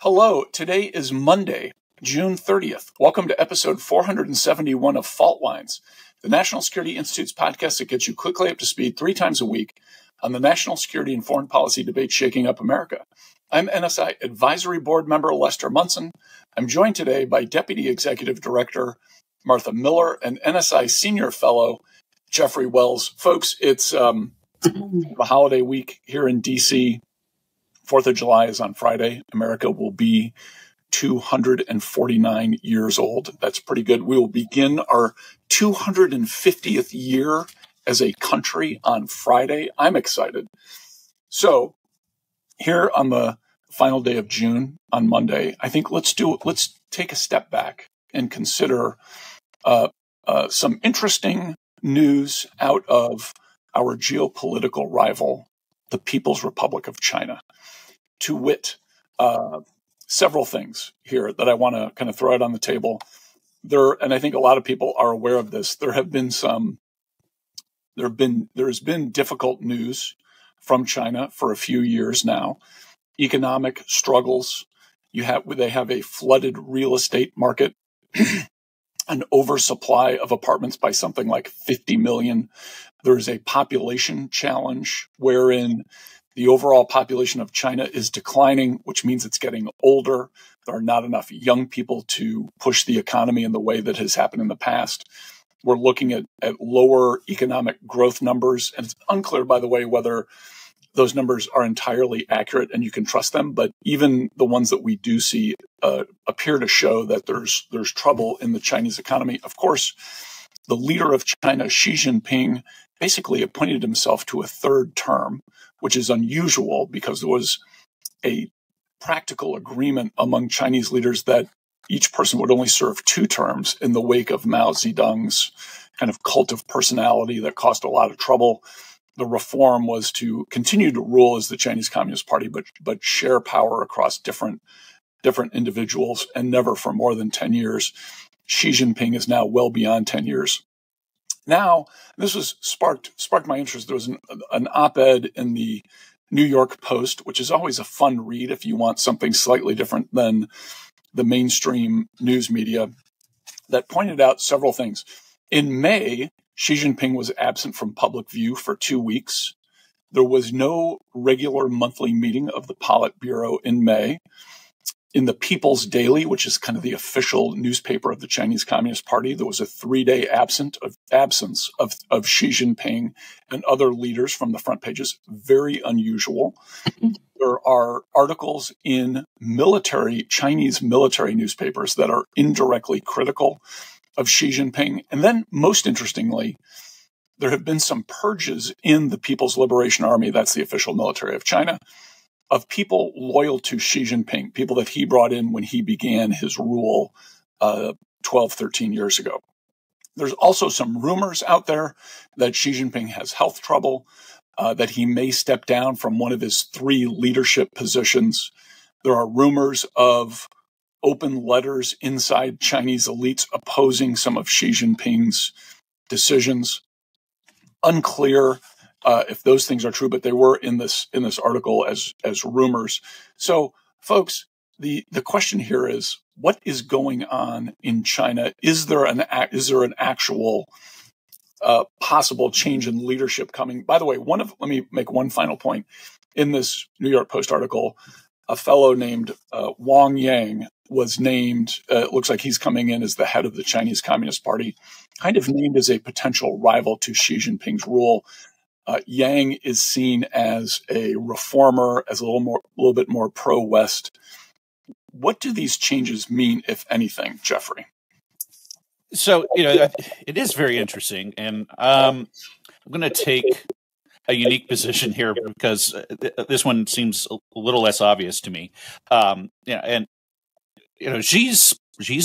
Hello, today is Monday, June 30th. Welcome to episode 471 of Fault Lines, the National Security Institute's podcast that gets you quickly up to speed 3 times a week on the national security and foreign policy debate shaking up America. I'm NSI Advisory Board member Lester Munson. I'm joined today by Deputy Executive Director Martha Miller and NSI Senior Fellow Jeffrey Wells. Folks, it's the holiday week here in D.C. 4th of July is on Friday. America will be 249 years old. That's pretty good. We will begin our 250th year as a country on Friday. I'm excited. So here on the final day of June on Monday, I think let's take a step back and consider some interesting news out of our geopolitical rival, the People's Republic of China. To wit, several things here that I want to kind of throw out on the table. And I think a lot of people are aware of this. There has been difficult news from China for a few years now. Economic struggles. They have a flooded real estate market, an oversupply of apartments by something like 50 million. There's a population challenge wherein the overall population of China is declining, which means it's getting older. There are not enough young people to push the economy in the way that has happened in the past. We're looking at lower economic growth numbers. And it's unclear, by the way, whether those numbers are entirely accurate and you can trust them. But even the ones that we do see appear to show that there's trouble in the Chinese economy. Of course, the leader of China, Xi Jinping, basically appointed himself to a third term, which is unusual because there was a practical agreement among Chinese leaders that each person would only serve 2 terms in the wake of Mao Zedong's kind of cult of personality that caused a lot of trouble. The reform was to continue to rule as the Chinese Communist Party, but share power across different individuals and never for more than 10 years. Xi Jinping is now well beyond 10 years. Now, this was sparked my interest. There was an op-ed in the New York Post, which is always a fun read if you want something slightly different than the mainstream news media, that pointed out several things. In May, Xi Jinping was absent from public view for 2 weeks. There was no regular monthly meeting of the Politburo in May. In the People's Daily, which is kind of the official newspaper of the Chinese Communist Party, there was a 3-day absence of Xi Jinping and other leaders from the front pages. Very unusual. There are articles in Chinese military newspapers that are indirectly critical of Xi Jinping. And then, most interestingly, there have been some purges in the People's Liberation Army, that's the official military of China, of people loyal to Xi Jinping, people that he brought in when he began his rule 12, 13 years ago. There's also some rumors out there that Xi Jinping has health trouble, that he may step down from one of his 3 leadership positions. There are rumors of open letters inside Chinese elites opposing some of Xi Jinping's decisions. Unclear if those things are true, but they were in this article as rumors. So, folks, the question here is, what is going on in China? Is there an actual possible change in leadership coming? By the way, let me make one final point. In this New York Post article, a fellow named Wang Yang was named. It looks like he's coming in as the head of the Chinese Communist Party, kind of named as a potential rival to Xi Jinping's rule. Yang is seen as a reformer, as a little bit more pro-West. What do these changes mean, if anything, Jeffrey? So, it is very interesting, and I'm going to take a unique position here because this one seems a little less obvious to me. Xi's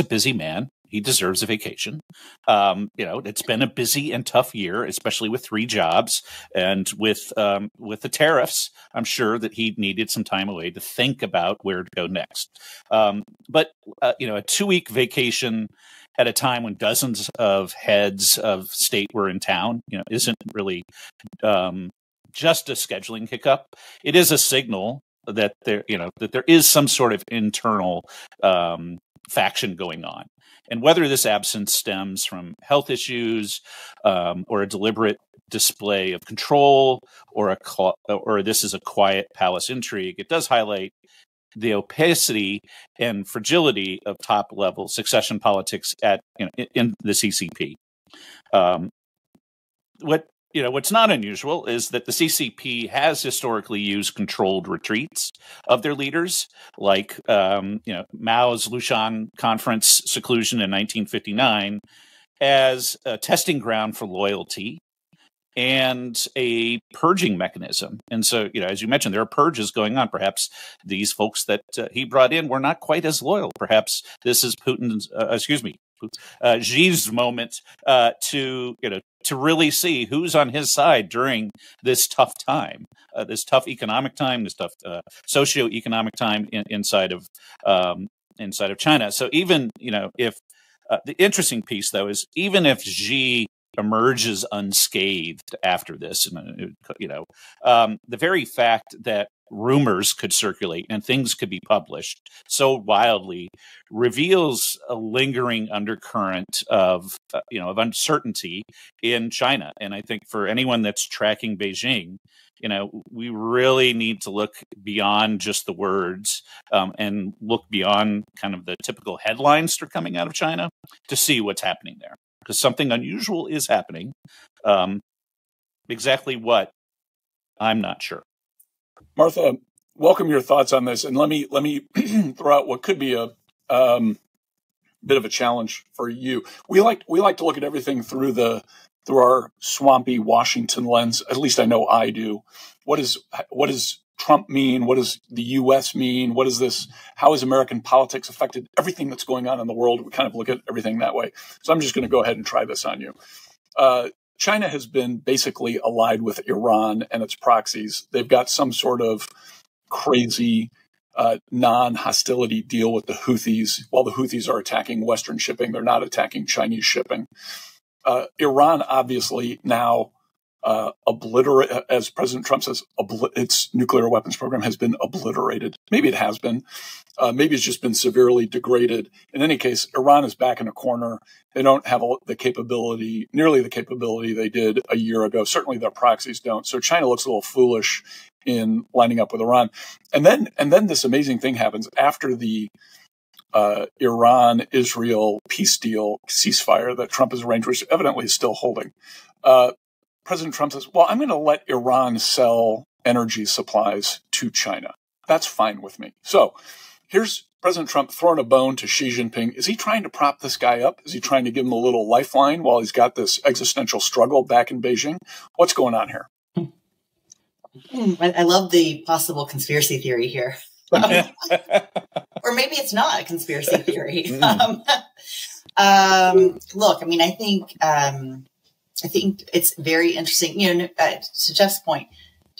a busy man. He deserves a vacation. It's been a busy and tough year, especially with 3 jobs and with the tariffs. I'm sure that he needed some time away to think about where to go next. But a 2-week vacation at a time when dozens of heads of state were in town, isn't really just a scheduling hiccup. It is a signal that there is some sort of internal faction going on. And whether this absence stems from health issues or a deliberate display of control or this is a quiet palace intrigue, it does highlight the opacity and fragility of top-level succession politics in the CCP. What's not unusual is that the CCP has historically used controlled retreats of their leaders, like Mao's Lushan Conference seclusion in 1959, as a testing ground for loyalty and a purging mechanism. And so, as you mentioned, there are purges going on. Perhaps these folks that he brought in were not quite as loyal. Perhaps this is Xi's moment to really see who's on his side during this tough time, this tough economic time, this tough socioeconomic time inside of China. So even if the interesting piece though is even if Xi emerges unscathed after this, the very fact that rumors could circulate and things could be published so wildly reveals a lingering undercurrent of uncertainty in China. And I think for anyone that's tracking Beijing, we really need to look beyond just the words and look beyond kind of the typical headlines that are coming out of China to see what's happening there, because something unusual is happening. Exactly what, I'm not sure. Martha, welcome your thoughts on this, and let me throw out what could be a bit of a challenge for you. We like to look at everything through our swampy Washington lens. At least I know I do. What does Trump mean? What does the U.S. mean? What is this? How has American politics affected everything that's going on in the world? We kind of look at everything that way. So I'm just going to go ahead and try this on you. China has been basically allied with Iran and its proxies. They've got some sort of crazy non-hostility deal with the Houthis. While the Houthis are attacking Western shipping, they're not attacking Chinese shipping. Iran obviously now as President Trump says, its nuclear weapons program has been obliterated. Maybe it has been. Maybe it's just been severely degraded. In any case, Iran is back in a corner. They don't have nearly the capability they did a year ago. Certainly their proxies don't. So China looks a little foolish in lining up with Iran. And then this amazing thing happens after the Iran-Israel peace deal ceasefire that Trump has arranged, which evidently is still holding. President Trump says, well, I'm going to let Iran sell energy supplies to China. That's fine with me. So here's President Trump throwing a bone to Xi Jinping. Is he trying to prop this guy up? Is he trying to give him a little lifeline while he's got this existential struggle back in Beijing? What's going on here? I love the possible conspiracy theory here. Or maybe it's not a conspiracy theory. Look, I mean, I think it's very interesting, to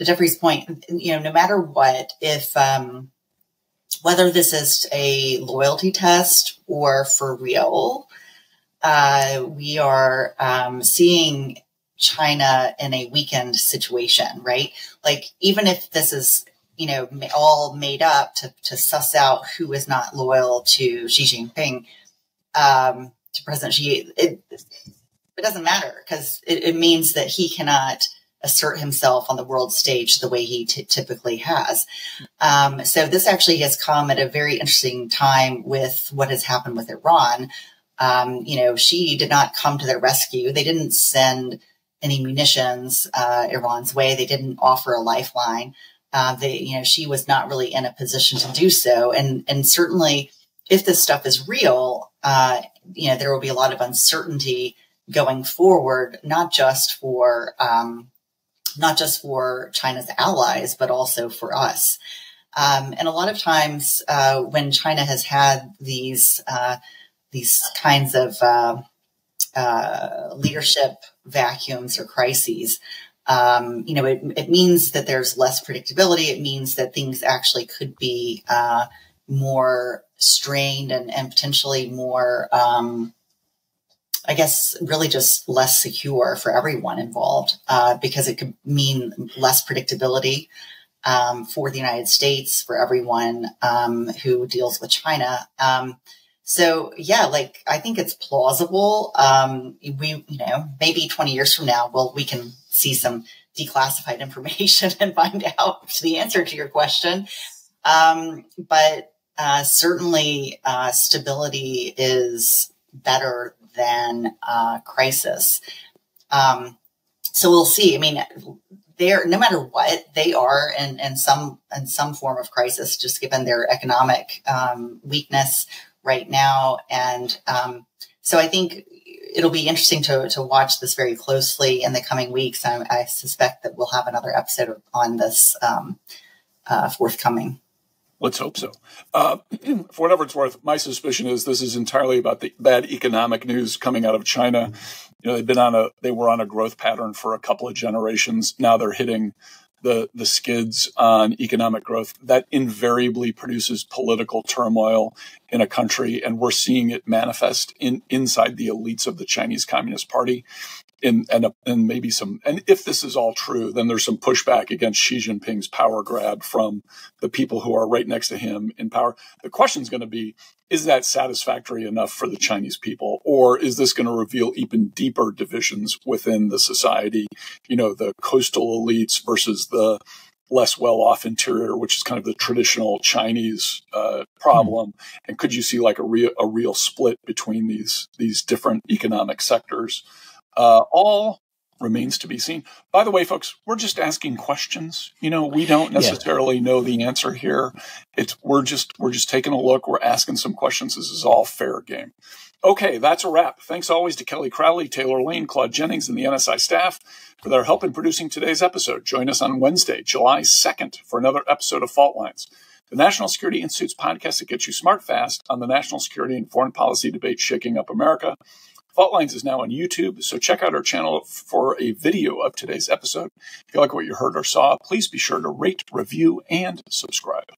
Jeffrey's point, no matter what, if, whether this is a loyalty test or for real, we are, seeing China in a weakened situation, right? Like, even if this is, all made up to suss out who is not loyal to Xi Jinping, to President Xi, it doesn't matter, because it means that he cannot assert himself on the world stage the way he typically has. So this actually has come at a very interesting time with what has happened with Iran. Xi did not come to their rescue. They didn't send any munitions Iran's way. They didn't offer a lifeline. Xi was not really in a position to do so. And certainly if this stuff is real, there will be a lot of uncertainty going forward, not just for China's allies, but also for us. And a lot of times, when China has had these kinds of, leadership vacuums or crises, it means that there's less predictability. It means that things actually could be, more strained and potentially more, I guess, really just less secure for everyone involved, because it could mean less predictability. for the United States, for everyone who deals with China. So yeah, like I think it's plausible. Maybe 20 years from now, we can see some declassified information and find out the answer to your question. But certainly stability is better than crisis. So we'll see. I mean, no matter what, they are in some form of crisis, just given their economic weakness right now. And so I think it'll be interesting to watch this very closely in the coming weeks. I suspect that we'll have another episode on this forthcoming. Let's hope so. For whatever it's worth, my suspicion is this is entirely about the bad economic news coming out of China. You know, they were on a growth pattern for a couple of generations. Now they're hitting the skids on economic growth. That invariably produces political turmoil in a country, and we're seeing it manifest inside the elites of the Chinese Communist Party. And maybe and if this is all true, then there's some pushback against Xi Jinping's power grab from the people who are right next to him in power. The question is going to be, is that satisfactory enough for the Chinese people? Or is this going to reveal even deeper divisions within the society? You know, the coastal elites versus the less well-off interior, which is kind of the traditional Chinese problem. And could you see like a real split between these different economic sectors? All remains to be seen. By the way, folks, we're just asking questions. You know, we don't necessarily know the answer here. We're just taking a look. We're asking some questions. This is all fair game. Okay, that's a wrap. Thanks always to Kelly Crowley, Taylor Lane, Claude Jennings, and the NSI staff for their help in producing today's episode. Join us on Wednesday, July 2nd, for another episode of Fault Lines, the National Security Institute's podcast that gets you smart fast on the national security and foreign policy debate shaking up America. Fault Lines is now on YouTube, so check out our channel for a video of today's episode. If you like what you heard or saw, please be sure to rate, review, and subscribe.